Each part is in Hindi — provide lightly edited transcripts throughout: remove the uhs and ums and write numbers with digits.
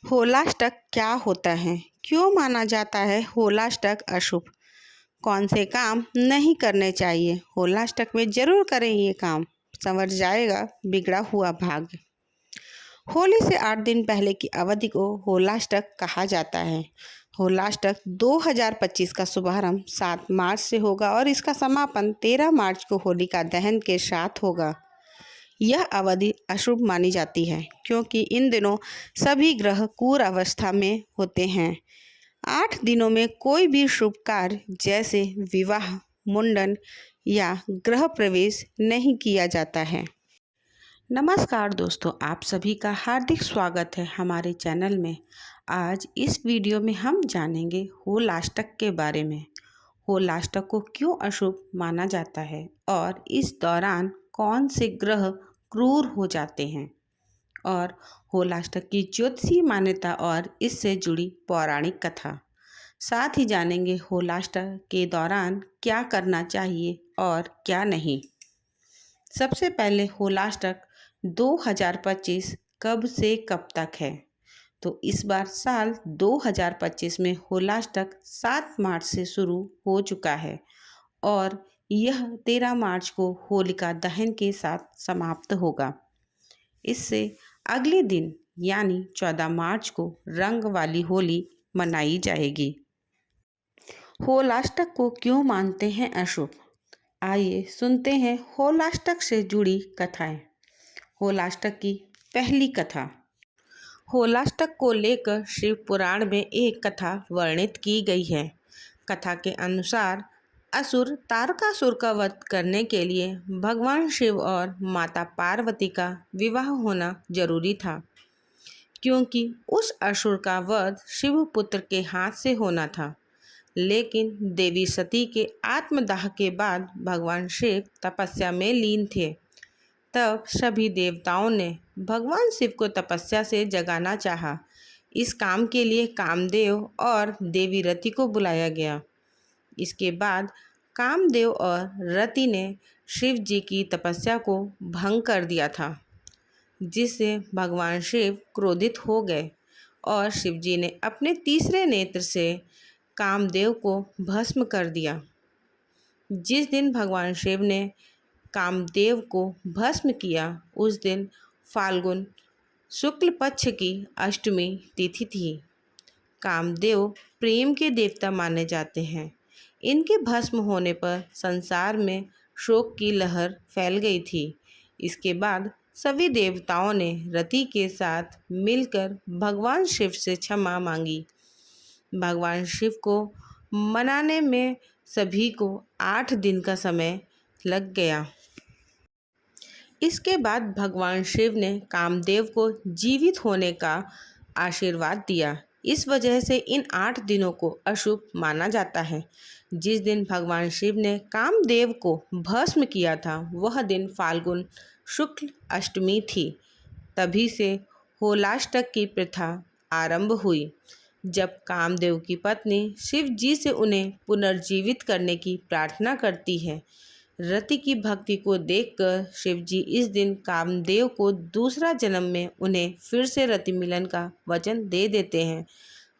होलाष्टक क्या होता है? क्यों माना जाता है होलाष्टक अशुभ? कौन से काम नहीं करने चाहिए? होलाष्टक में जरूर करें ये काम, संवर जाएगा बिगड़ा हुआ भाग्य। होली से 8 दिन पहले की अवधि को होलाष्टक कहा जाता है। होलाष्टक 2025 का शुभारंभ 7 मार्च से होगा और इसका समापन 13 मार्च को होलिका दहन के साथ होगा। यह अवधि अशुभ मानी जाती है क्योंकि इन दिनों सभी ग्रह क्रूर अवस्था में होते हैं। 8 दिनों में कोई भी शुभ कार्य जैसे विवाह, मुंडन या गृह प्रवेश नहीं किया जाता है। नमस्कार दोस्तों, आप सभी का हार्दिक स्वागत है हमारे चैनल में। आज इस वीडियो में हम जानेंगे होलाष्टक के बारे में। होलाष्टक को क्यों अशुभ माना जाता है और इस दौरान कौन से ग्रह क्रूर हो जाते हैं, और होलाष्टक की ज्योतिषीय मान्यता और इससे जुड़ी पौराणिक कथा। साथ ही जानेंगे होलाष्टक के दौरान क्या करना चाहिए और क्या नहीं। सबसे पहले होलाष्टक 2025 कब से कब तक है? तो इस बार साल 2025 में होलाष्टक 7 मार्च से शुरू हो चुका है और यह 13 मार्च को होलिका दहन के साथ समाप्त होगा। इससे अगले दिन यानी 14 मार्च को रंग वाली होली मनाई जाएगी। होलाष्टक को क्यों मानते हैं अशुभ? आइए सुनते हैं होलाष्टक से जुड़ी कथाएं। होलाष्टक की पहली कथा। होलाष्टक को लेकर शिव पुराण में एक कथा वर्णित की गई है। कथा के अनुसार असुर तारकासुर का वध करने के लिए भगवान शिव और माता पार्वती का विवाह होना जरूरी था, क्योंकि उस असुर का वध शिव पुत्र के हाथ से होना था। लेकिन देवी सती के आत्मदाह के बाद भगवान शिव तपस्या में लीन थे। तब सभी देवताओं ने भगवान शिव को तपस्या से जगाना चाहा। इस काम के लिए कामदेव और देवी रति को बुलाया गया। इसके बाद कामदेव और रति ने शिव जी की तपस्या को भंग कर दिया था, जिससे भगवान शिव क्रोधित हो गए और शिव जी ने अपने तीसरे नेत्र से कामदेव को भस्म कर दिया। जिस दिन भगवान शिव ने कामदेव को भस्म किया, उस दिन फाल्गुन शुक्ल पक्ष की अष्टमी तिथि थी। कामदेव प्रेम के देवता माने जाते हैं। इनके भस्म होने पर संसार में शोक की लहर फैल गई थी। इसके बाद सभी देवताओं ने रति के साथ मिलकर भगवान शिव से क्षमा मांगी। भगवान शिव को मनाने में सभी को 8 दिन का समय लग गया। इसके बाद भगवान शिव ने कामदेव को जीवित होने का आशीर्वाद दिया। इस वजह से इन 8 दिनों को अशुभ माना जाता है। जिस दिन भगवान शिव ने कामदेव को भस्म किया था, वह दिन फाल्गुन शुक्ल अष्टमी थी। तभी से होलाष्टक की प्रथा आरंभ हुई। जब कामदेव की पत्नी शिव जी से उन्हें पुनर्जीवित करने की प्रार्थना करती है, रति की भक्ति को देखकर शिव जी इस दिन कामदेव को दूसरा जन्म में उन्हें फिर से रति मिलन का वचन दे देते हैं।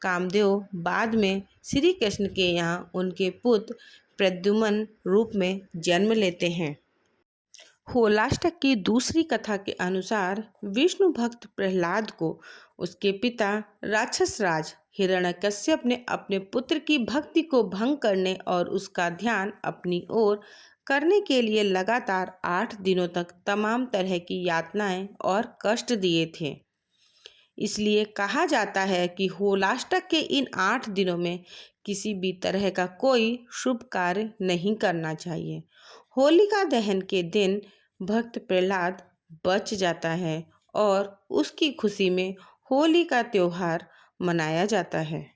कामदेव बाद में श्री कृष्ण के यहाँ उनके पुत्र प्रद्युम्न रूप में जन्म लेते हैं। होलाष्टक की दूसरी कथा के अनुसार विष्णु भक्त प्रहलाद को उसके पिता राक्षस राज हिरण्यकश्यप ने अपने पुत्र की भक्ति को भंग करने और उसका ध्यान अपनी ओर करने के लिए लगातार 8 दिनों तक तमाम तरह की यातनाएं और कष्ट दिए थे। इसलिए कहा जाता है कि होलाष्टक के इन 8 दिनों में किसी भी तरह का कोई शुभ कार्य नहीं करना चाहिए। होलिका दहन के दिन भक्त प्रहलाद बच जाता है और उसकी खुशी में होली का त्योहार मनाया जाता है।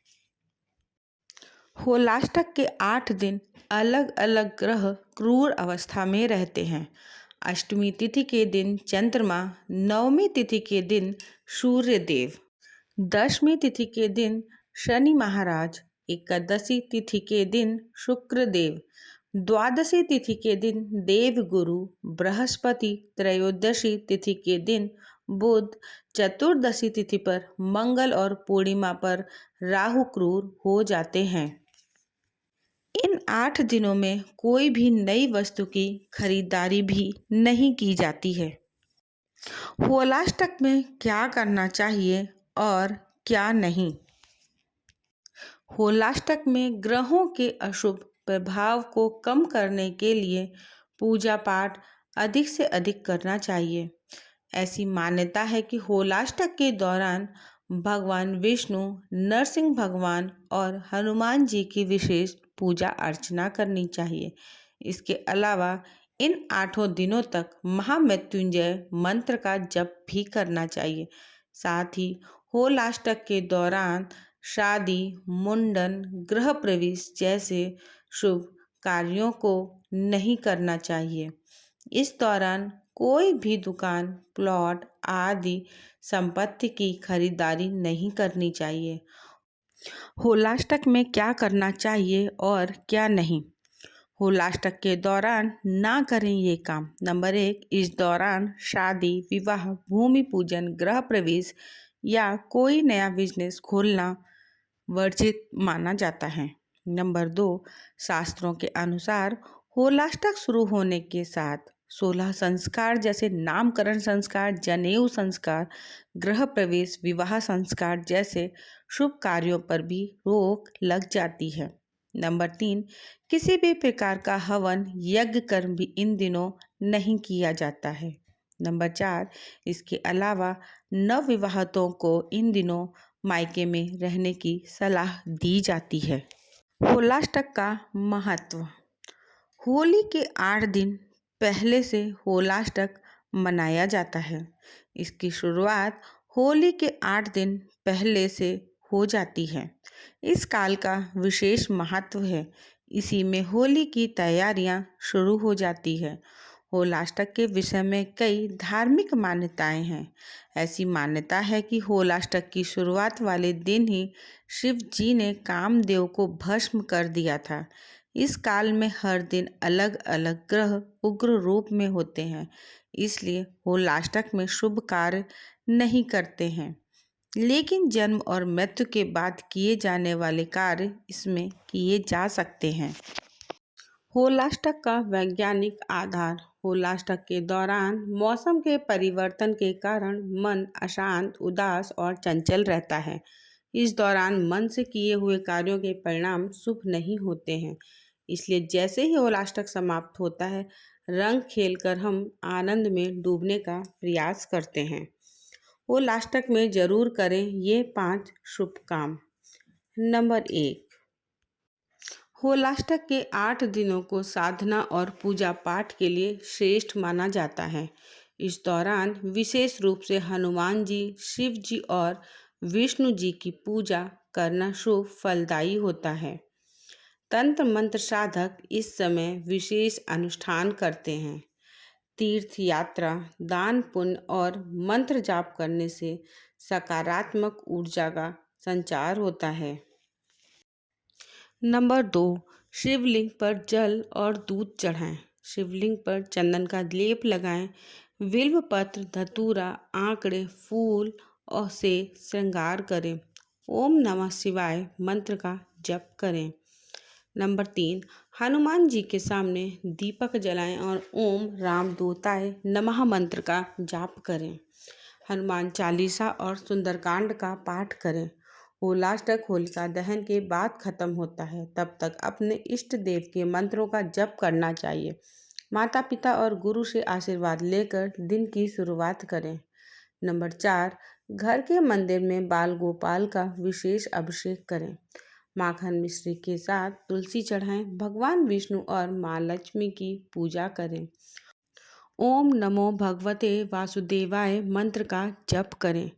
होलाष्टक के 8 दिन अलग अलग ग्रह क्रूर अवस्था में रहते हैं। अष्टमी तिथि के दिन चंद्रमा, नवमी तिथि के दिन सूर्य देव, दशमी तिथि के दिन शनि महाराज, एकादशी तिथि के दिन शुक्र देव, द्वादशी तिथि के दिन देव गुरु बृहस्पति, त्रयोदशी तिथि के दिन बुध, चतुर्दशी तिथि पर मंगल और पूर्णिमा पर राहु क्रूर हो जाते हैं। इन 8 दिनों में कोई भी नई वस्तु की खरीदारी भी नहीं की जाती है। होलाष्टक में क्या करना चाहिए और क्या नहीं? होलाष्टक में ग्रहों के अशुभ प्रभाव को कम करने के लिए पूजा पाठ अधिक से अधिक करना चाहिए। ऐसी मान्यता है कि होलाष्टक के दौरान भगवान विष्णु, नरसिंह भगवान और हनुमान जी की विशेष पूजा अर्चना करनी चाहिए। इसके अलावा इन 8 दिनों तक महामृत्युंजय मंत्र का जप भी करना चाहिए। साथ ही होलाष्टक के दौरान शादी, मुंडन, गृह प्रवेश जैसे शुभ कार्यों को नहीं करना चाहिए। इस दौरान कोई भी दुकान, प्लॉट आदि संपत्ति की खरीदारी नहीं करनी चाहिए। होलाष्टक में क्या करना चाहिए और क्या नहीं? होलाष्टक के दौरान ना करें ये काम। नंबर 1, इस दौरान शादी, विवाह, भूमि पूजन, गृह प्रवेश या कोई नया बिजनेस खोलना वर्जित माना जाता है। नंबर 2, शास्त्रों के अनुसार होलाष्टक शुरू होने के साथ 16 संस्कार जैसे नामकरण संस्कार, जनेऊ संस्कार, गृह प्रवेश, विवाह संस्कार जैसे शुभ कार्यों पर भी रोक लग जाती है। नंबर 3, किसी भी प्रकार का हवन, यज्ञ, कर्म भी इन दिनों नहीं किया जाता है। नंबर 4, इसके अलावा नवविवाहितों को इन दिनों मायके में रहने की सलाह दी जाती है। होलाष्टक का महत्व। होली के 8 दिन पहले से होलाष्टक मनाया जाता है। इसकी शुरुआत होली के 8 दिन पहले से हो जाती है। इस काल का विशेष महत्व है। इसी में होली की तैयारियां शुरू हो जाती है। होलाष्टक के विषय में कई धार्मिक मान्यताएं हैं। ऐसी मान्यता है कि होलाष्टक की शुरुआत वाले दिन ही शिव जी ने कामदेव को भस्म कर दिया था। इस काल में हर दिन अलग अलग ग्रह उग्र रूप में होते हैं, इसलिए होलाष्टक में शुभ कार्य नहीं करते हैं, लेकिन जन्म और मृत्यु के बाद किए जाने वाले कार्य इसमें किए जा सकते हैं। होलाष्टक का वैज्ञानिक आधार। होलाष्टक के दौरान मौसम के परिवर्तन के कारण मन अशांत, उदास और चंचल रहता है। इस दौरान मन से किए हुए कार्यों के परिणाम शुभ नहीं होते हैं। इसलिए जैसे ही होलाष्टक समाप्त होता है, रंग खेलकर हम आनंद में डूबने का प्रयास करते हैं। होलाष्टक में जरूर करें ये 5 शुभ काम। नंबर 1, होलाष्टक के 8 दिनों को साधना और पूजा पाठ के लिए श्रेष्ठ माना जाता है। इस दौरान विशेष रूप से हनुमान जी, शिव जी और विष्णु जी की पूजा करना शुभ फलदायी होता है। तंत्र मंत्र साधक इस समय विशेष अनुष्ठान करते हैं। तीर्थ यात्रा, दान पुण्य और मंत्र जाप करने से सकारात्मक ऊर्जा का संचार होता है। नंबर 2, शिवलिंग पर जल और दूध चढ़ाएं। शिवलिंग पर चंदन का लेप लगाएं। बिल्व पत्र, धतूरा, आंकड़े, फूल और से श्रृंगार करें। ओम नमः शिवाय मंत्र का जप करें। नंबर 3, हनुमान जी के सामने दीपक जलाएं और ओम रामदूताय नमः मंत्र का जाप करें। हनुमान चालीसा और सुंदरकांड का पाठ करें। होलाष्टक होलिका दहन के बाद खत्म होता है, तब तक अपने इष्ट देव के मंत्रों का जप करना चाहिए। माता पिता और गुरु से आशीर्वाद लेकर दिन की शुरुआत करें। नंबर 4, घर के मंदिर में बाल गोपाल का विशेष अभिषेक करें। माखन मिश्री के साथ तुलसी चढ़ाएं। भगवान विष्णु और माँ लक्ष्मी की पूजा करें। ओम नमो भगवते वासुदेवाय मंत्र का जप करें।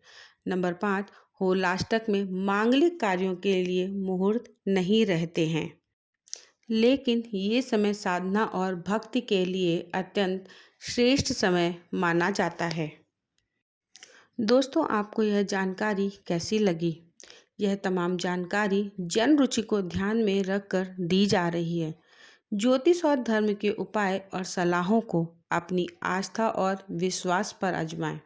नंबर 5, होलाष्टक में मांगलिक कार्यों के लिए मुहूर्त नहीं रहते हैं, लेकिन ये समय साधना और भक्ति के लिए अत्यंत श्रेष्ठ समय माना जाता है। दोस्तों, आपको यह जानकारी कैसी लगी? यह तमाम जानकारी जन रुचि को ध्यान में रखकर दी जा रही है। ज्योतिष और धर्म के उपाय और सलाहों को अपनी आस्था और विश्वास पर आजमाएं।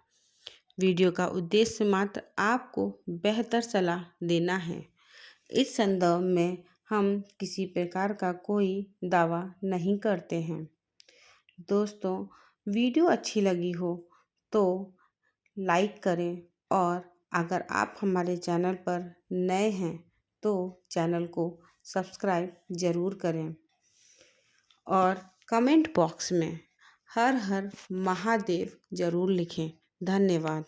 वीडियो का उद्देश्य मात्र आपको बेहतर सलाह देना है। इस संदर्भ में हम किसी प्रकार का कोई दावा नहीं करते हैं। दोस्तों, वीडियो अच्छी लगी हो तो लाइक करें और अगर आप हमारे चैनल पर नए हैं तो चैनल को सब्सक्राइब ज़रूर करें और कमेंट बॉक्स में हर हर महादेव ज़रूर लिखें। धन्यवाद।